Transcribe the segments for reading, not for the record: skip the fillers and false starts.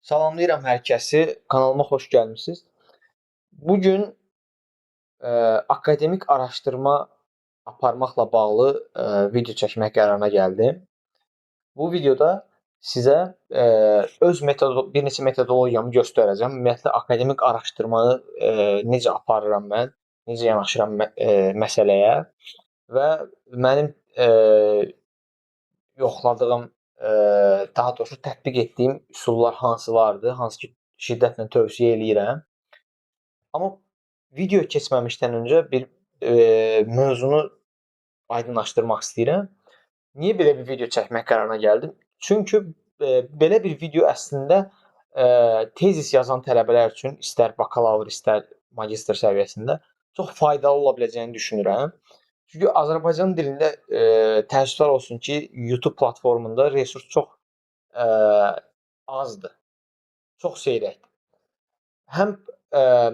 Salamlayıram hər kəsi. Kanalıma xoş gəlmisiniz. Bugün akademik araşdırma aparmaqla bağlı video çəkmək qərarına gəldim. Bu videoda sizə bir neçə metodologiyamı göstərəcəm. Ümumiyyətlə akademik araşdırmanı necə aparıram mən, necə yanaşıram məsələyə və mənim yoxladığım, daha doğrusu tətbiq etdiyim üsullar hansılardır, hansı ki şiddətlə tövsiyə eləyirəm. Amma video keçməmişdən öncə bir mövzunu aydınlaşdırmaq istəyirəm. Niyə belə bir video çəkmək qərarına gəldim? Çünki belə bir video əslində tezis yazan tələbələr üçün istər bakalavr, istər magistr səviyyəsində çox faydalı ola biləcəyini düşünürəm. Çünki Azərbaycan dilində təəssüflər olsun ki, YouTube platformunda resurs çox azdır. Çox seyrəkdir. Həm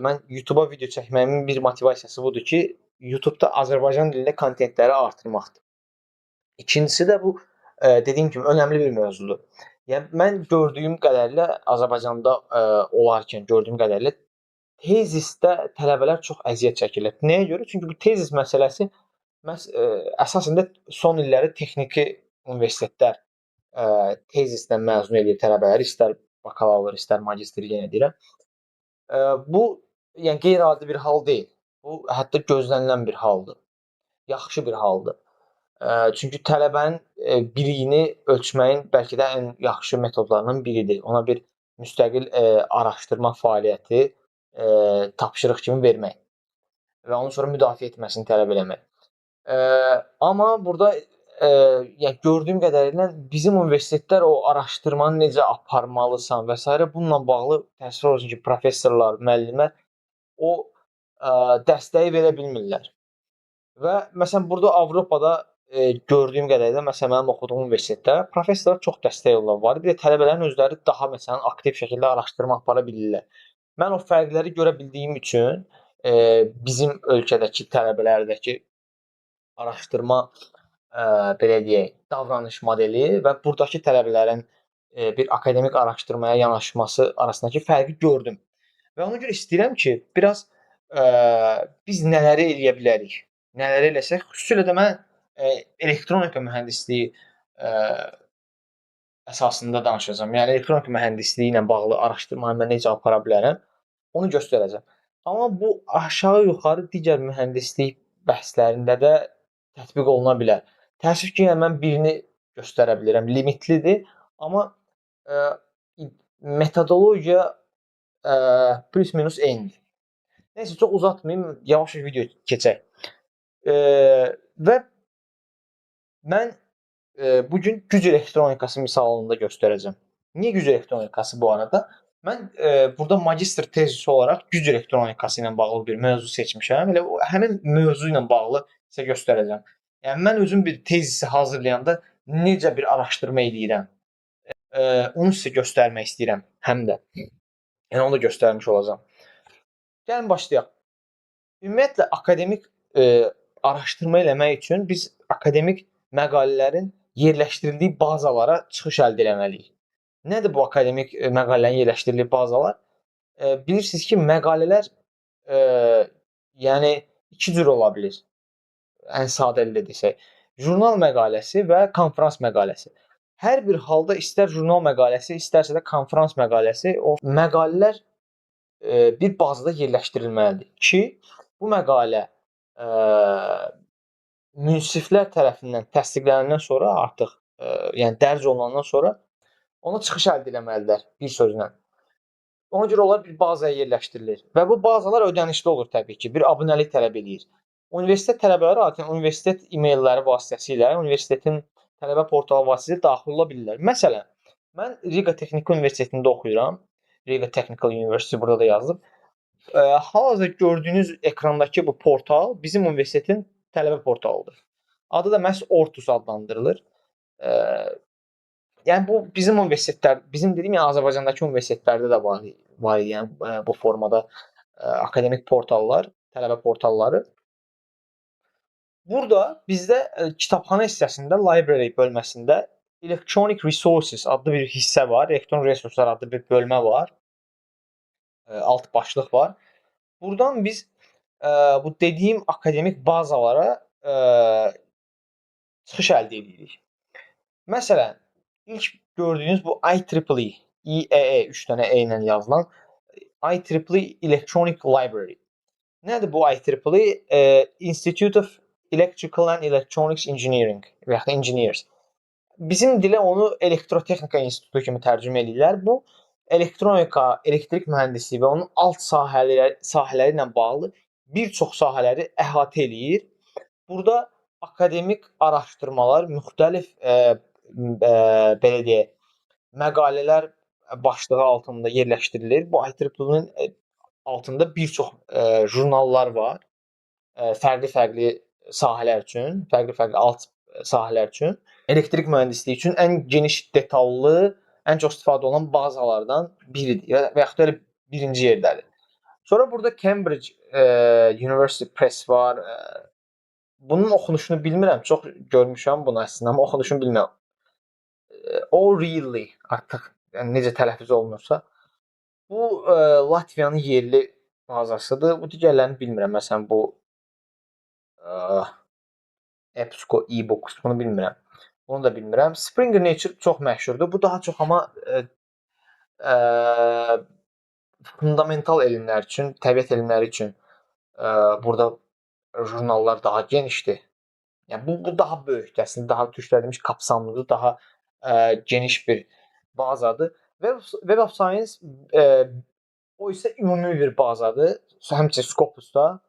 mən YouTube-a video çəkməyimin bir motivasiyası budur ki, YouTube-da Azərbaycan dilində kontentləri artırmaqdır. İkincisi də bu dediyim kimi önəmli bir mövzudur. Yəni mən gördüyüm qədərilə Azərbaycanda olarkən gördüyüm qədərilə tezisdə tələbələr çox əziyyət çəkirlər. Nəyə görə? Çünki bu tezis məsələsi əsasında son illəri texniki universitetlər tezislə məzun edir tələbələri, istər bakalavr, istər magistr yenə deyirəm. Bu yəni qeyri-adi bir hal deyil. Bu hətta gözlənilən bir haldır. Yaxşı bir haldır. Çünki tələbənin biliyini ölçməyin bəlkə də ən yaxşı metodlarından biridir. Ona bir müstəqil araşdırma fəaliyyəti tapşırıq kimi vermək və onu sonra müdafiə etməsini tələb eləmək. Amma burada yəni gördüyüm qədərilə bizim universitetlər o araşdırmanı necə aparmalısan və s. bununla bağlı təəssüf olsun ki, professorlar, müəllimlər o dəstəyi verə bilmirlər. Və məsələn burada Avropada gördüyüm qədərilə məsələn mənim oxuduğum universitetdə professorlar çox dəstək olurlar. Bir də tələbələrin özləri daha məsələn aktiv şəkildə araşdırma apara bilirlər. Mən o fərqləri görə bildiyim üçün bizim ölkədəki tələbələrdəki araşdırma belə deyək, davranış modeli və burdakı tələbələrin bir akademik araşdırmaya yanaşması arasındakı fərqi gördüm. Və ona görə istəyirəm ki, biraz biz nələri eləyə bilərik? Nələri eləsək, xüsusilə də mən elektronika mühəndisliyi əsasında danışacağam. Yəni elektronika mühəndisliyi ilə bağlı araşdırmanı mən necə apara bilərəm, onu göstərəcəm. Amma bu aşağı-yuxarı digər mühəndislik bəhslərində də tətbiq oluna bilər. Təəssüf ki, yəni mən birini göstərə bilirəm, limitlidir, amma metodologiya plus minus eynidir. Nəysə çox uzatmayım, yavaş-yavaş video keçək. Və mən bu gün güc elektronikası misalında göstərəcəm. Niyə güc elektronikası bu arada? Mən burada magistr tezisi olaraq güc elektronikası ilə bağlı bir mövzu seçmişəm. Elə həmin mövzu ilə bağlı sizə göstərəcəm. Yəni mən özüm bir tezisi hazırlayanda necə bir araşdırma eləyirəm, onu sizə göstərmək istəyirəm həm də. Yəni onu da göstərmiş olacağam. Gəlin başlayaq. Ümumiyyətlə akademik araşdırma eləmək üçün biz akademik məqalələrin yerləşdirildiyi bazalara çıxış əldə etməliyik. Nədir bu akademik məqalələrin yerləşdirildiyi bazalar? Bilirsiniz ki, məqalələr yəni iki cür ola bilir. Ən sadə dillə desək, jurnal məqaləsi və konfrans məqaləsi. Hər bir halda istər jurnal məqaləsi, istərsə də konfrans məqaləsi, o məqalələr bir bazada yerləşdirilməlidir ki, bu məqalə münsiflər tərəfindən təsdiqlənəndən sonra artıq yəni dərc olunandan sonra ona çıxış əldə etməlidirlər bir sözlə. Ona görə onlar bir bazaya yerləşdirilir və bu bazalar ödənişli olur təbii ki, bir abunəlik tələb eləyir. Universitet tələbələri adətən universitet e-mailləri vasitəsilə, universitetin tələbə portalı vasitəsilə daxil ola bilirlər. Məsələn, mən Riga Texniki Universitetində oxuyuram. Riga Technical University burada da yazılıb. Hal-hazırda gördüyünüz ekrandakı bu portal bizim universitetin tələbə portalıdır. Adı da məhz Ortus adlandırılır. Yəni bu bizim universitetlər, bizim dediyim yəni Azərbaycandakı universitetlərdə də var yəni bu formada akademik portallar, tələbə portalları. Burada bizdə kitabxana hissəsində library bölməsində Electronic Resources adlı bir hissə var. Elektron resurslar adlı bir bölmə var. Alt başlıq var. Buradan biz bu dediyim akademik bazalara çıxış əldə edirik. Məsələn, ilk gördüyünüz bu IEEE, IEEE 3 dənə E ilə yazılan IEEE Electronic Library. Nədir bu IEEE? Institute of Electrical and Electronics Engineering və ya Engineers. Bizim dilə onu Elektrotexnika İnstitutu kimi tərcümə edirlər. Bu elektronika, elektrik mühəndisliyi və onun alt sahələri ilə bağlı bir çox sahələri əhatə eləyir. Burada akademik araşdırmalar, müxtəlif belə deyək, məqalələr başlığı altında yerləşdirilir. Bu IEEE-nin altında bir çox jurnallar var. Fərqli-fərqli sahələr üçün, fərqli-fərqli alt sahələr üçün. Elektrik mühəndisliyi üçün ən geniş detallı, ən çox istifadə olunan bazalardan biridir və yaxud da birinci yerdədir. Sonra burada Cambridge University Press var. Bunun oxunuşunu bilmirəm, çox görmüşəm bunu əslində, amma oxunuşunu bilmirəm. O'Reilly artıq yəni necə tələffüz olunursa. Bu Latviyanın yerli bazasıdır. Bu digərlərini bilmirəm. Məsələn bu EBSCO e-books bunu bilmirəm. Onu da bilmirəm. Springer Nature çox məşhurdur. Bu daha çox amma fundamental elmlər üçün, təbiət elmləri üçün burada jurnallar daha genişdir. Yəni bu daha böyükdür. Əslində daha türkçələnmiş, kapsamlıdır, daha geniş bir bazadır. Web of Science o isə ümumi bir bazadır. Həmçinin Scopusda.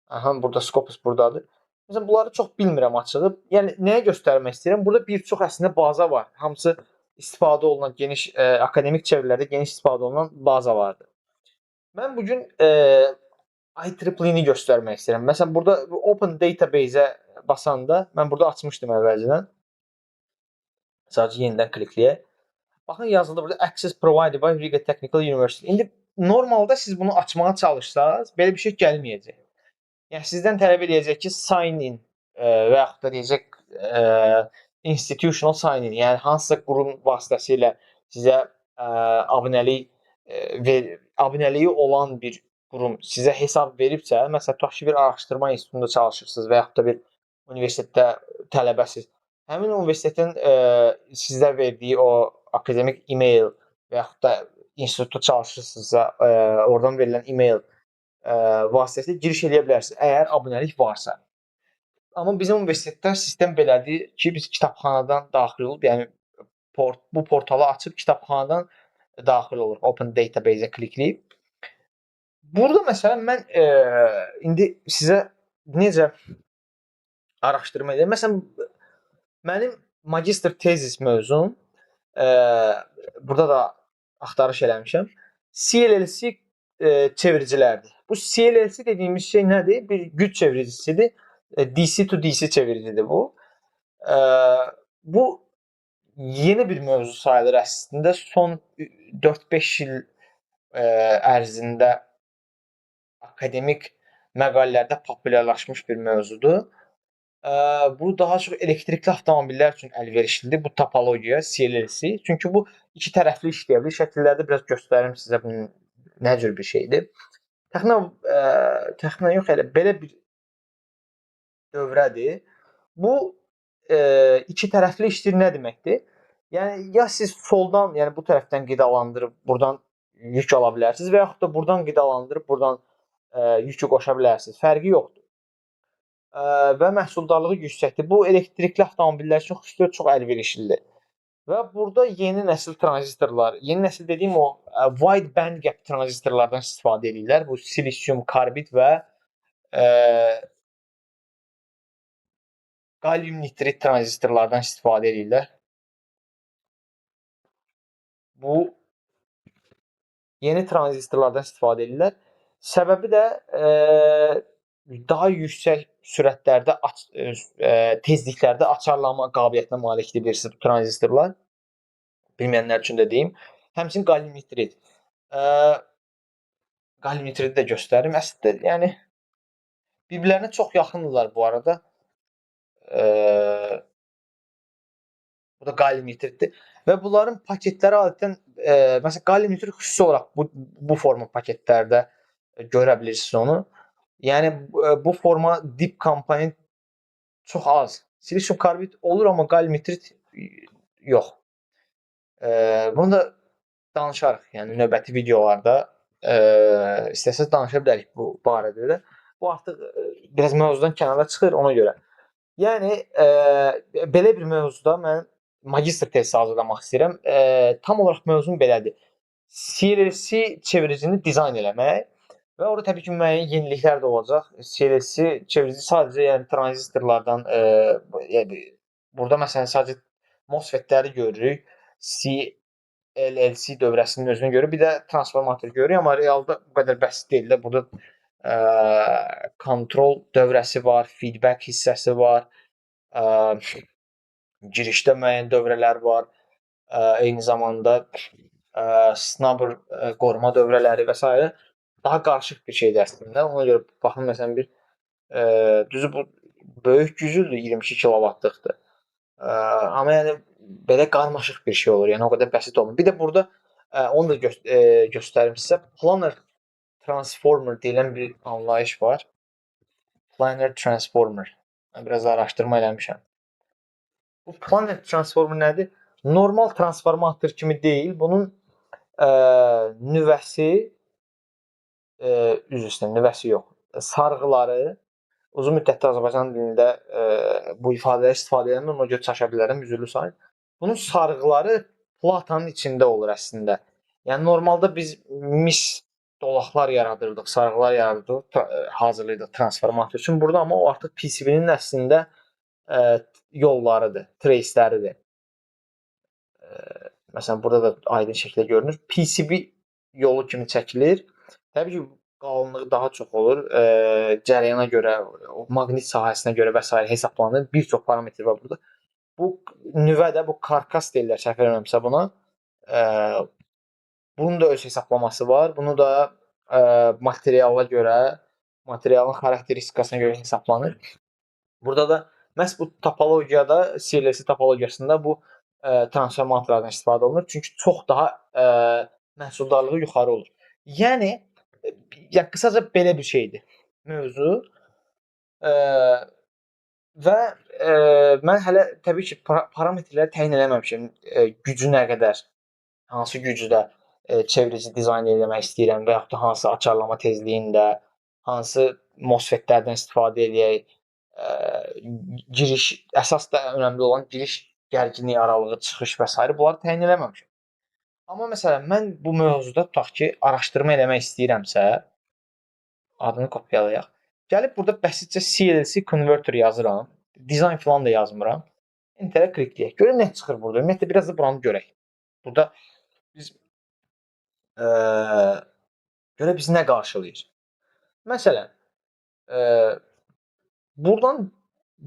Burada Scopus burdadır. Məsələn, bunları çox bilmirəm açığı. Yəni nəyə göstərmək istəyirəm? Burada bir çox əslində baza var. Hamısı istifadə olunan geniş akademik çevrilərdə geniş istifadə olunan bazalardır. Mən bu gün IEEE-ni göstərmək istəyirəm. Məsələn, burada Open Database-ə basanda mən burada açmışdım əvvəlcədən. Sadəcə yenidən klikləyək. Baxın yazıldı burada Access provided by Riga Technical University. İndi normalda siz bunu açmağa çalışsaz, belə bir şey gəlməyəcək. Yəni sizdən tələb edəcək ki, sign in və yaxud da deyəcək institutional sign in, yəni hansısa qurum vasitəsilə sizə abunəliyi olan bir qurum sizə hesab veribsə, məsələn, tutaq ki, bir araşdırma institutunda çalışırsınız və yaxud da bir universitetdə tələbəsiz. Həmin universitetin sizə verdiyi o akademik e-mail və yaxud da institutda çalışırsınızsa, oradan verilən e-mail vasitəsilə giriş edə bilərsiniz, əgər abunəlik varsa. Amma bizim universitetdə sistem belədir ki, biz kitabxanadan daxil olub, yəni bu portalı açıb kitabxanadan daxil oluruq. Open Database-ə klikləyib. Burada məsələn mən indi sizə necə araşdırma edirəm. Məsələn, mənim magistr tezis mövzum burada da axtarış eləmişəm. CLLC çeviricilərdir. Bu CLLC dediyimiz şey nədir? Bir güc çeviricisidir. DC to DC çeviricidir bu. Bu yeni bir mövzu sayılır əslində. Son 4-5 il ərzində akademik məqalələrdə populyarlaşmış bir mövzudur. Bu daha çox elektrikli avtomobillər üçün əlverişlidir. Bu topologiya CLLC. Çünki bu iki tərəfli işləyə bilir. Şəkillərdə biraz göstərim sizə bunun nə cür bir şeydir. Təxminən yox, elə belə bir dövrədir. Bu iki tərəfli işdir nə deməkdir? Yəni ya siz soldan, yəni bu tərəfdən qidalandırıb burdan yük ala bilərsiniz və yaxud da burdan qidalandırıb burdan yükü qoşa bilərsiniz. Fərqi yoxdur. Və məhsuldarlığı yüksəkdir. Bu elektrikli avtomobillər üçün xüsusilə çox əlverişlidir. Və burada yeni nəsil tranzistorlar, yeni nəsil dediyim o wide band gap tranzistorlardan istifadə edirlər. Bu silisium karbid və qalium nitrit tranzistorlardan istifadə edirlər. Bu yeni tranzistorlardan istifadə edirlər. Səbəbi də daha yüksək sürətlərdə, tezliklərdə açarlanma qabiliyyətinə malikdir bilirsiniz bu tranzistorlar. Bilməyənlər üçün də deyim. Həmçinin qalium nitrit. Qalium nitriti də göstərim. Əslində, yəni bir-birlərinə çox yaxındırlar bu arada. Bu da gallium nitritdir və bunların paketləri adətən məsələn gallium nitrit xüsusi olaraq bu forma paketlərdə görə bilirsiniz onu. Yəni bu forma dip komponent çox az. Silisium karbid olur, amma gallium nitrit yox. Bunu da danışarıq. Yəni növbəti videolarda istəsəz danışa bilərik bu barədə də. Bu artıq biraz mövzudan kənara çıxır ona görə. Yəni belə bir mövzuda mən magistr tezi hazırlamaq istəyirəm. Tam olaraq mövzum belədir. CLC çeviricini dizayn eləmək və orada təbii ki, müəyyən yeniliklər də olacaq. CLC çevirici sadəcə yəni tranzistorlardan yəni burada məsələn sadəcə MOSFET-ləri görürük. CLC dövrəsinin özünü görürük. Bir də transformator görürük, amma realda bu qədər bəsit deyil də. Burada kontrol dövrəsi var, feedback hissəsi var. Girişdə müəyyən dövrələr var. Eyni zamanda snubber qoruma dövrələri və s. Daha qarışıq bir şeydir əslində. Ona görə baxın məsələn bir düzü bu böyük güclüdür, 22 kilovatlıqdır. Amma yəni belə qarmaşıq bir şey olur. Yəni o qədər bəsit olmur. Bir də burada onu da göstərim sizə. Planar transformer deyilən bir anlayış var. Planar transformer. Mən biraz araşdırma eləmişəm. Bu planar transformer nədir? Normal transformator kimi deyil. Bunun nüvəsi üzr istəyirəm, nüvəsi yox. Sarğıları uzun müddətli Azərbaycan dilində bu ifadələri istifadə edəndə ona görə çaşa bilərəm, üzrlü sayın. Bunun sarğıları platanın içində olur əslində. Yəni normalda biz mis dolaqlar yaradırdıq, sarğılar yaradırdıq, hazırlayırdıq transformator üçün. Burada amma o artıq PCB-nin əslində yollarıdır, trace'ləridir. Məsələn, burada da aydın şəkildə görünür. PCB yolu kimi çəkilir. Təbii ki, qalınlığı daha çox olur. Cərəyana görə, maqnit sahəsinə görə və s. hesablanır. Bir çox parametr var burada. Bu nüvə də, bu karkas deyirlər, səhv eləmirəmsə buna. Bunun da öz hesablaması var. Bunu da materiala görə, materialın xarakteristikasına görə hesablanır. Burada da məhz bu topologiyada, CLC topologiyasında bu transformatorlardan istifadə olunur. Çünki çox daha məhsuldarlığı yuxarı olur. Yəni qısaca belə bir şeydir mövzu. Və mən hələ təbii ki, parametrləri təyin eləməmişəm. Gücü nə qədər, hansı gücdə çevirici dizayn etmək istəyirəm və yaxud da hansı açarlama tezliyində, hansı MOSFET-lərdən istifadə edək. Giriş, əsas da önəmli olan giriş gərginlik aralığı, çıxış və s. bunları təyin eləməmişəm. Amma məsələn, mən bu mövzuda tutaq ki, araşdırma eləmək istəyirəmsə, adını kopyalayaq. Gəlib burada bəsitcə CLC converter yazıram. Dizayn falan da yazmıram. Enter-ə klikləyək. Görün nə çıxır burada. Ümumiyyətlə biraz da buranı görək. Burada biz görə bizi nə qarşılayır? Məsələn, buradan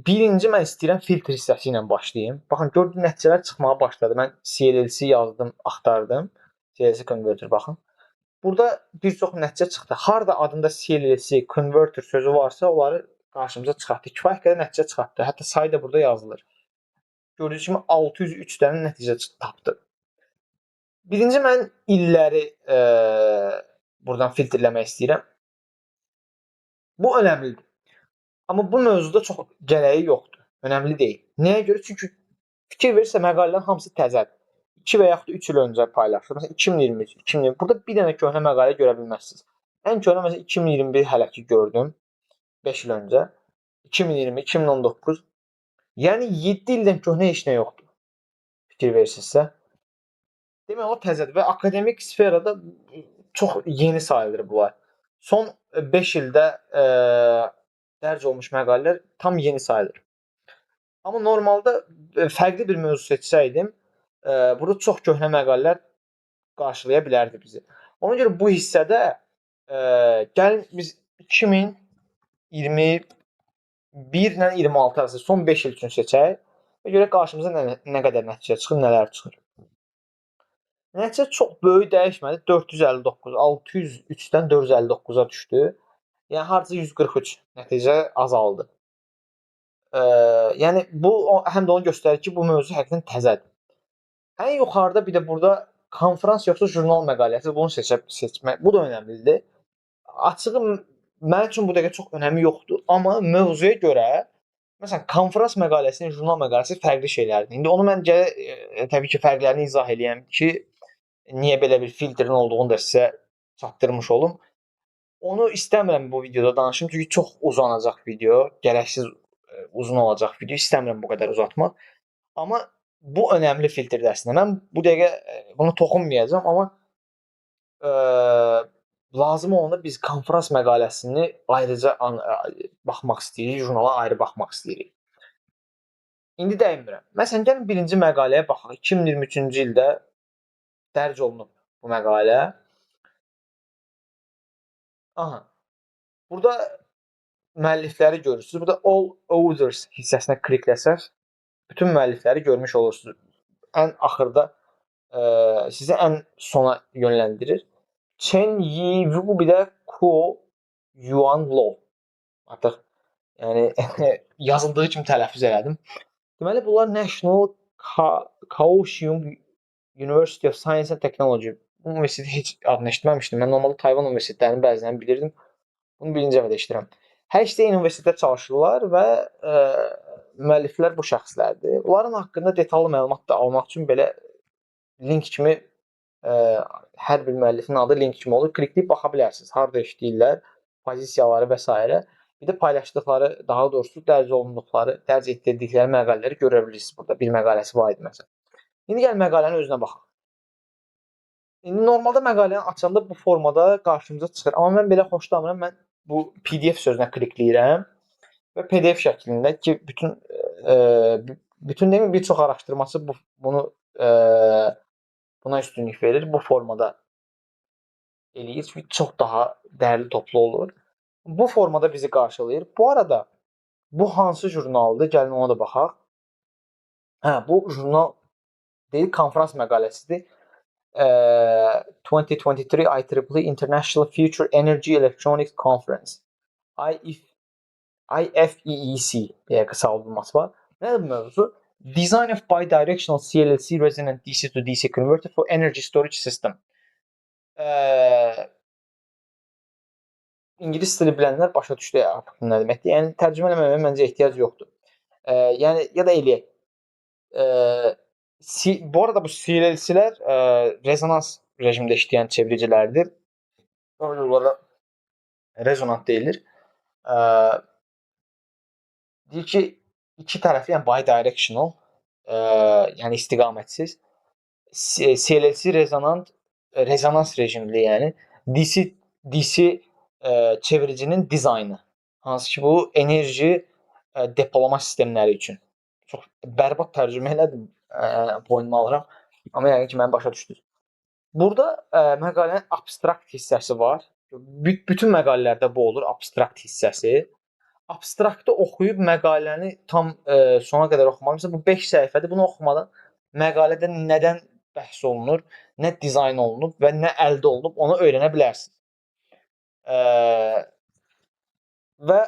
birinci mən istəyirəm filtr hissəsi ilə başlayım. Baxın, gördüyünüz nəticələr çıxmağa başladı. Mən CLC yazdım, axtardım. CLC converter baxın. Burada bir çox nəticə çıxdı. Harda adında CLC converter sözü varsa, onları qarşımıza çıxartdı. Kifayət qədər nəticə çıxartdı. Hətta sayı da burada yazılır. Gördüyünüz kimi 603 dənə nəticə tapdı. Birinci mən illəri buradan filtrləmək istəyirəm. Bu önəmlidir. Amma bu mövzuda çox gərəyi yoxdur. Önəmli deyil. Nəyə görə? Çünki fikir verirsə məqalələrin hamısı təzədir. 2 və yaxud da 3 il öncə paylaşılıb. Məsələn 2023, 2020. Burada bir dənə köhnə məqalə görə bilməzsiniz. Ən köhnə məsələn 2021 hələ ki gördüm. 5 il öncə. 2020, 2019. Yəni 7 ildən köhnə heç nə yoxdur. Fikir verirsinizsə. Demək o təzədir və akademik sferada çox yeni sayılır bunlar. Son 5 ildə dərc olmuş məqalələr tam yeni sayılır. Amma normalda fərqli bir mövzu seçsəydim, burada çox köhnə məqalələr qarşılaya bilərdi bizi. Ona görə bu hissədə gəlin biz 2021 ilə 26 arası son 5 il üçün seçək və görək qarşımıza nə qədər nəticə çıxır, nələr çıxır. Nəticə çox böyük dəyişmədi. 459, 603-dən 459-a düşdü. Yəni hardasa 143 nəticə azaldı. Yəni bu həm də onu göstərir ki, bu mövzu həqiqətən təzədir. Ən yuxarıda bir də burada konfrans yoxsa jurnal məqaləsi, bunu seçmək bu da önəmlidir. Açığı mənim üçün bu dəqiqə çox önəmi yoxdur, amma mövzuya görə məsələn konfrans məqaləsinin jurnal məqaləsi fərqli şeylərdir. İndi onu mən təbii ki, fərqlərini izah eləyəm ki, niyə belə bir filtrin olduğunu da sizə çatdırmış olum. Onu istəmirəm bu videoda danışım, çünki çox uzanacaq video, gərəksiz uzun olacaq video. İstəmirəm bu qədər uzatmaq. Amma bu önəmli filtrdir əslində. Mən bu dəqiqə buna toxunmayacağam, amma lazım olanda biz konfrans məqaləsini ayrıca baxmaq istəyirik, jurnala ayrı baxmaq istəyirik. İndi dəyinmirəm. Məsələn, gəlin birinci məqaləyə baxaq. 2023-cü ildə dərc olunub bu məqalə. Aha. Burada müəllifləri görürsüz. Burada all authors hissəsinə klikləsəz bütün müəllifləri görmüş olursunuz. Ən axırda sizi ən sona yönləndirir. Chen Yi Wu bir də Ko Yuan Lo. Artıq yəni yazıldığı kimi tələffüz elədim. Deməli bunlar National Kaohsiung University of Science and Technology. Bu universiteti heç adını eşitməmişdim. Mən normalda Tayvan universitetlərini bəzilərini bilirdim. Bunu birinci dəfə eşidirəm. Hər ikisi eyni universitetdə çalışırlar və müəlliflər bu şəxslərdir. Onların haqqında detallı məlumat da almaq üçün belə link kimi hər bir müəllifin adı link kimi olur. Klikləyib baxa bilərsiniz. Harda işləyirlər, pozisiyaları və s. Bir də paylaşdıqları, daha doğrusu dərc olunduqları, dərc etdirdikləri məqalələri görə bilirsiniz burada. Bir məqaləsi var idi məsələn. İndi gəlin məqalənin özünə baxaq. İndi normalda məqaləni açanda bu formada qarşımıza çıxır. Amma mən belə xoşlamıram. Mən bu PDF sözünə klikləyirəm və PDF şəklində ki, bütün demir, bir çox araşdırmaçı buna üstünlük verir. Bu formada eləyir. Çünki çox daha dərli toplu olur. Bu formada bizi qarşılayır. Bu arada bu hansı jurnaldır? Gəlin ona da baxaq. Bu jurnal deyil, konfrans məqaləsidir. 2023 IEEE International Future Energy Electronics Conference. IFEEC deyə qısaldılması var. Nədir bu mövzu? Design of bidirectional CLC resonant DC to DC converter for energy storage system. İngilis dili bilənlər başa düşdü nə deməkdir. Yəni tərcümə eləməyə məncə ehtiyac yoxdur. Yəni ya da eləyək. Bu arada bu CLC-lər rezonans rejimdə işləyən çeviricilərdir. Onlara rezonant deyilir. Deyir ki, iki tərəfli, yəni bidirectional, yəni istiqamətsiz. CLC rezonans rejimli, yəni DC çeviricinin dizaynı. Hansı ki, bu enerji depolama sistemləri üçün. Çox bərbad tərcümə elədim, boynuma alıram. Amma yəqin ki, məni başa düşdünüz. Burada məqalənin abstrakt hissəsi var. Bütün məqalələrdə bu olur, abstrakt hissəsi. Abstraktı oxuyub məqaləni tam sona qədər oxumamışsa, bu 5 səhifədir. Bunu oxumadan məqalədə nədən bəhs olunur, nə dizayn olunub və nə əldə olunub, onu öyrənə bilərsiniz. Və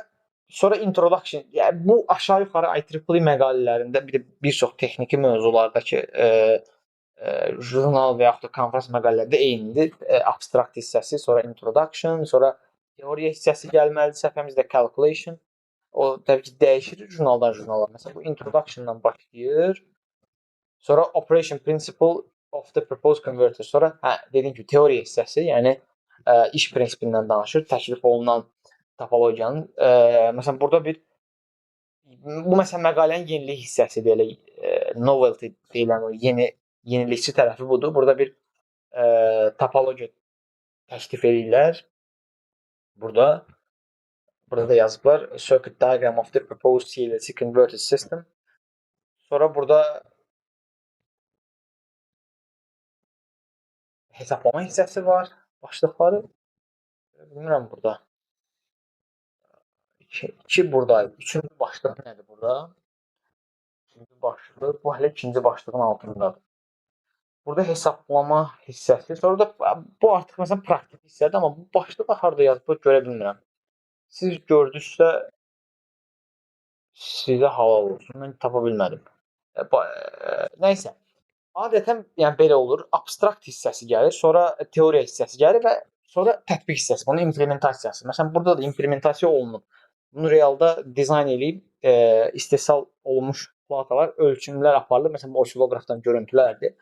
sonra introduction, yəni bu aşağı-yuxarı IEEE məqalələrində bir çox texniki mövzulardakı jurnal və yaxud da konfrans məqalələrdə eynidir. Abstrakt hissəsi, sonra introduction, sonra teoriya hissəsi gəlməlidir. Səhvəmizdə calculation. O təbii ki, dəyişir jurnaldan jurnala. Məsələn, bu introduction-dan başlayır. Sonra operation principle of the proposed converter. Sonra dediyim ki, teoriya hissəsi, yəni iş prinsipindən danışır, təklif olunan topologiyanın. Məsələn, burada bu məsələn məqalənin yenilik hissəsidir, elə novelty deyilən o yenilikçi tərəfi budur. Burada bir topologiya təklif edirlər. Burada da yazıblar circuit diagram of the proposed CLC converter system. Sonra burada hesablama hissəsi var. Başlıqları bilmirəm burada. 2 buradaydı. Üçüncü başlıq nədir burada? İkinci başlıq. Bu hələ ikinci başlığın altındadır. Burada hesablama hissəsi. Sonra da bu artıq məsələn praktik hissədir, amma bu başlığı harda yazılıb görə bilmirəm. Siz gördünüzsə Sizə halal olsun. Mən tapa bilmədim. Nəysə. Adətən yəni belə olur. Abstrakt hissəsi gəlir, sonra teoriya hissəsi gəlir və sonra tətbiq hissəsi, bunun implementasiyası. Məsələn, burada da implementasiya olunub. Bunu realda dizayn eləyib, istehsal olunmuş platalar, ölçümlər aparılıb. Məsələn, bu ossilloqrafdan görüntülərdir.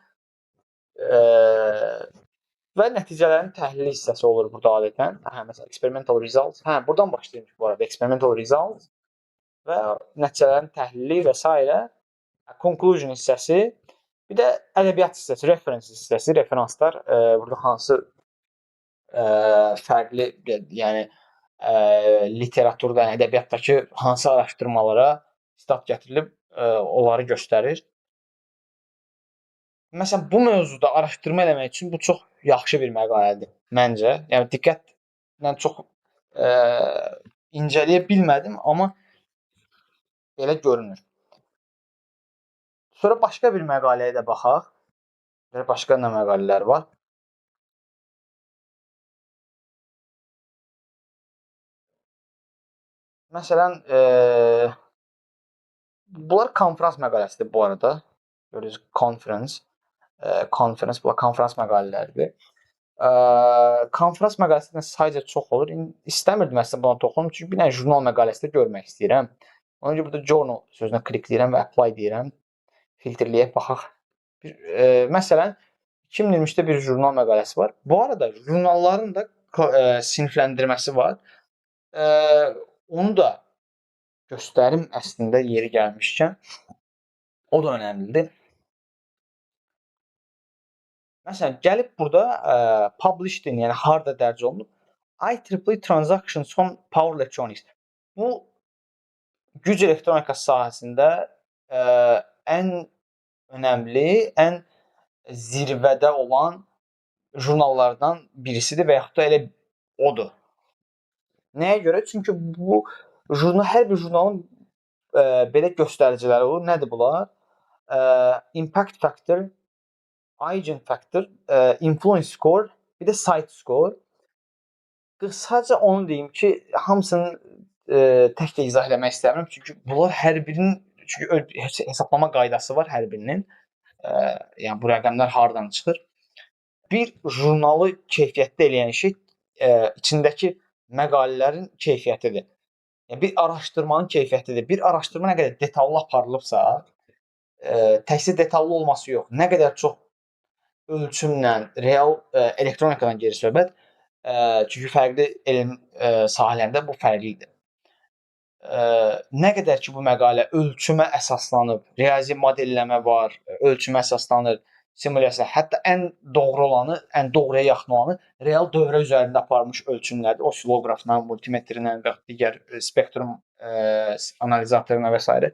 Və nəticələrin təhlili hissəsi olur burada adətən. Məsələn, experimental results. Buradan başlayırıq bu arada. Experimental results və nəticələrin təhlili və s. Conclusion hissəsi. Bir də ədəbiyyat hissəsi, reference hissəsi, referanslar, burada hansı fərqli, yəni literaturda, ədəbiyyatdakı hansı araşdırmalara sitat gətirilib, onları göstərir. Məsələn, bu mövzuda araşdırma eləmək üçün bu çox yaxşı bir məqalədir məncə. Yəni diqqətlə çox incələyə bilmədim, amma belə görünür. Sonra başqa bir məqaləyə də baxaq. Başqa nə məqalələr var? Məsələn, bunlar konfrans məqaləsidir bu arada. Görürsüz, conference, bunlar konfrans məqalələridir. Konfrans məqaləsində sayca çox olur. İstəmirdim əslində buna toxunum, çünki bir dənə jurnal məqaləsi də görmək istəyirəm. Ona görə burada journal sözünə klikləyirəm və apply deyirəm. Filtrləyək, baxaq. Məsələn, 2023-də bir jurnal məqaləsi var. Bu arada jurnalların da sinifləndirməsi var. Onu da göstərim əslində yeri gəlmişkən. O da önəmlidir. Məsələn, gəlib burada published, yəni harda dərc olunub? IEEE Transactions on Power Electronics. Bu güc elektronikası sahəsində ən önəmli, ən zirvədə olan jurnallardan birisidir və yaxud da elə odur. Nəyə görə? Çünki bu jurnal, hər bir jurnalın belə göstəriciləri olur. Nədir bunlar? Impact factor, agent factor, influence score, bir də site score. Qısaca onu deyim ki, hamısını tək-tək izah eləmək istəmirəm. Çünki bunlar hər birinin hesablama qaydası var hər birinin. Yəni bu rəqəmlər hardan çıxır? Bir jurnalı keyfiyyətli eləyən şey içindəki məqalələrin keyfiyyətidir. Yəni bir araşdırmanın keyfiyyətidir. Bir araşdırma nə qədər detallı aparılıbsa, təkcə detallı olması yox, nə qədər çox ölçümlə, real elektronikadan geri söhbət, çünki fərqli elm sahələrində bu fərqlidir. Nə qədər ki bu məqalə ölçümə əsaslanıb, riyazi modelləmə var, ölçümə əsaslanır, simulyasiya, hətta ən doğru olanı, ən doğruya yaxın olanı real dövrə üzərində aparılmış ölçümlərdir. Ossilloqrafla, multimetrlə və digər spektrum analizatoruna və s.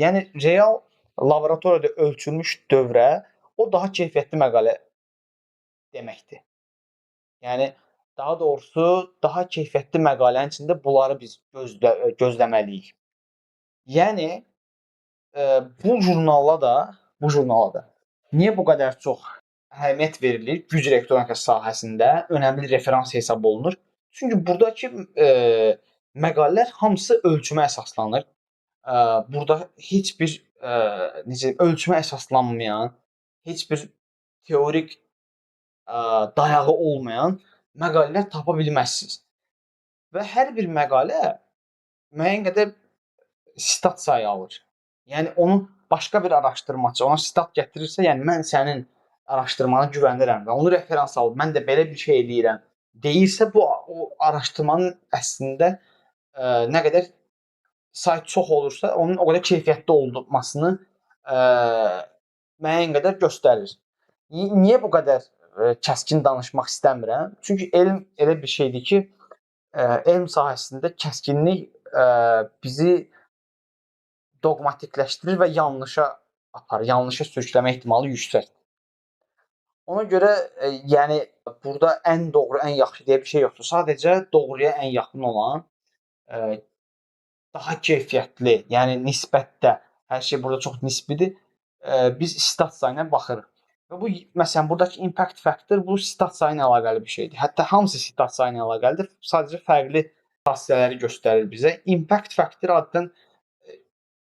Yəni real laboratoriyada ölçülmüş dövrə o daha keyfiyyətli məqalə deməkdir. Yəni daha doğrusu daha keyfiyyətli məqalənin içində bunları biz gözləməliyik. Yəni bu jurnala da niyə bu qədər çox əhəmiyyət verilir güc elektronikası sahəsində, önəmli referans hesab olunur? Çünki buradakı məqalələr hamısı ölçümə əsaslanır. Burada heç bir ölçümə əsaslanmayan, heç bir teorik dayağı olmayan məqalələr tapa bilməzsiniz. Və hər bir məqalə müəyyən qədər sitat sayı alır. Yəni onu başqa bir araşdırmaçı ona sitat gətirirsə, yəni mən sənin araşdırmana güvənirəm və onu referans alıb mən də belə bir şey eləyirəm deyirsə, bu o araşdırmanın əslində nə qədər sayt çox olursa, onun o qədər keyfiyyətli olmasını müəyyən qədər göstərir. Niyə bu qədər kəskin danışmaq istəmirəm? Çünki elm elə bir şeydir ki, elm sahəsində kəskinlik bizi doqmatikləşdirir və yanlışa aparır, yanlışa sürükləmə ehtimalı yüksəkdir. Ona görə yəni burada ən doğru, ən yaxşı deyə bir şey yoxdur. Sadəcə doğruya ən yaxın olan, daha keyfiyyətli, yəni nisbətdə, hər şey burada çox nisbidir. Biz sitat sayına baxırıq. Və bu məsələn buradakı impact factor bu sitat sayı ilə əlaqəli bir şeydir. Hətta hamısı sitat sayı ilə əlaqəlidir. Sadəcə fərqli xassələri göstərir bizə. Impact factor adətən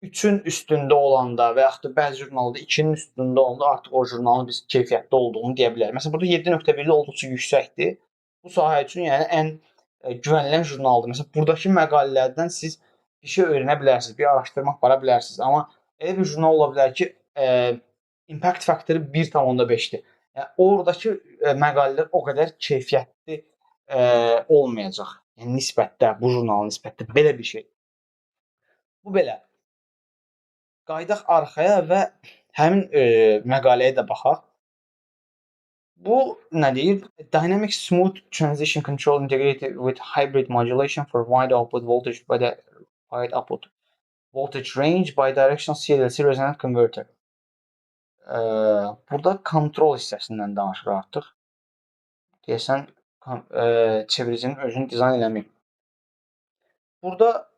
3-ün üstündə olanda və yaxud da bəzi jurnalda 2-nin üstündə olanda artıq o jurnalın biz keyfiyyətli olduğunu deyə bilərik. Məsələn, burada 7.1-də olduqca yüksəkdir. Bu sahə üçün yəni ən güvənilən jurnaldır. Məsələn, burdakı məqalələrdən siz bir şey öyrənə bilərsiniz, bir araşdırma apara bilərsiniz. Amma elə bir jurnal ola bilər ki, impact faktoru 1,5-dir. Yəni oradakı məqalələr o qədər keyfiyyətli olmayacaq. Yəni nisbətdə, bu jurnala nisbətdə belə bir şey. Bu belə. Qayıdaq arxaya və həmin məqaləyə də baxaq. Bu nə deyir? Dynamic smooth transition control integrated with hybrid modulation for wide output voltage by the wide output voltage range bidirectional CLC resonant converter. Burada kontrol hissəsindən danışır artıq. Deyəsən çeviricinin özünü dizayn eləməyib. Burada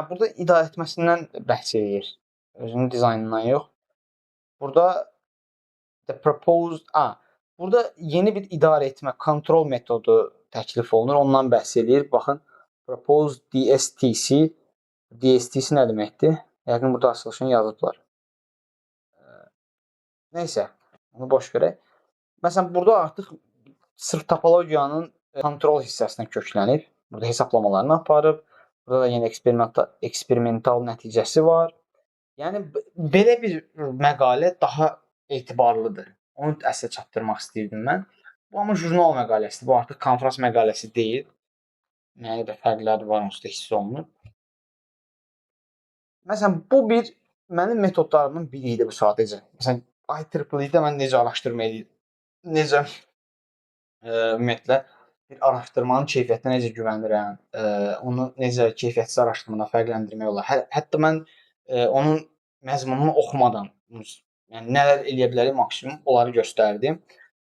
burada idarəetməsindən bəhs edir. Özünün dizaynından yox. Burada the proposed burada yeni bir idarəetmə kontrol metodu təklif olunur. Ondan bəhs edir. Baxın, proposed DSTC. DSTC nə deməkdir? Yəqin burada açılışını yazıblar. Nəysə, onu boş verək. Məsələn, burada artıq sırf topologiyanın kontrol hissəsinə köklənib. Burada hesablamalarını aparıb. Burada da yeni eksperimental nəticəsi var. Yəni belə bir məqalə daha etibarlıdır. Onu əslə çatdırmaq istəyirdim mən. Bu amma jurnal məqaləsidir. Bu artıq konfrans məqaləsi deyil. Müəyyən də fərqləri var, onsuz da hiss olunur. Məsələn, bu bir mənim metodlarımın biri idi bu sadəcə. Məsələn, IEEE-də mən necə araşdırma edirdim, necə ümumiyyətlə bir araşdırmanın keyfiyyətinə necə güvənirəm, onu necə keyfiyyətsiz araşdırmadan fərqləndirmək olar. Hətta mən onun məzmununu oxumadan, yəni nələr eləyə bilərik maksimum onları göstərdim.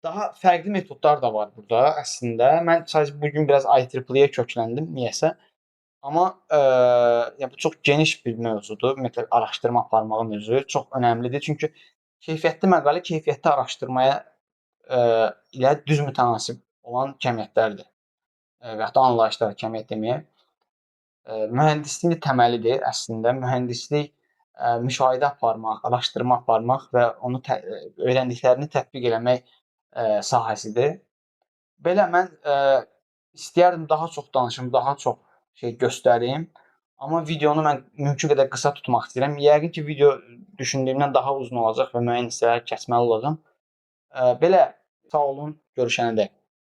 Daha fərqli metodlar da var burada əslində. Mən sadəcə bu gün biraz IEEE-yə kökləndim niyəsə. Amma yəni bu çox geniş bir mövzudur. Ümumiyyətlə araşdırma aparmağın özü çox önəmlidir. Çünki keyfiyyətli məqalə keyfiyyətli araşdırmaya ilə düz mütənasib olan kəmiyyətlərdir. Və hətta anlayışlar kəmiyyət deməyə. Mühəndisliyin təməlidir əslində. Mühəndislik müşahidə aparmaq, araşdırma aparmaq və onu öyrəndiklərini tətbiq eləmək sahəsidir. Belə mən istəyərdim daha çox danışım, daha çox şey göstərim. Amma videonu mən mümkün qədər qısa tutmaq istəyirəm. Yəqin ki, video düşündüyümdən daha uzun olacaq və müəyyən hissələri kəsməli olacağam. Belə, sağ olun, görüşənədək.